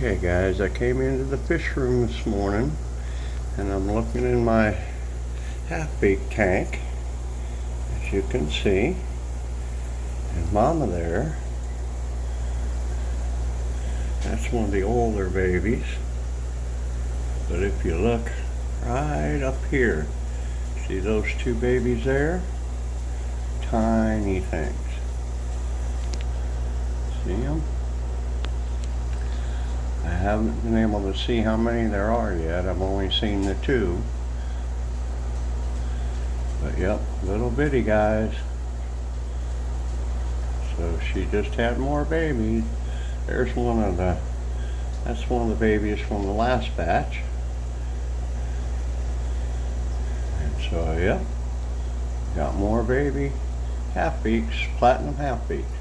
Okay guys, I came into the fish room this morning and I'm looking in my half-beak tank, as you can see, and Mama there, that's one of the older babies. But if you look right up here, see those two babies there? Tiny things. See them? I haven't been able to see how many there are yet. I've only seen the two. But yep, little bitty guys. So she just had more babies. There's that's one of the babies from the last batch. And so yep, got more baby half-beaks, platinum half-beaks.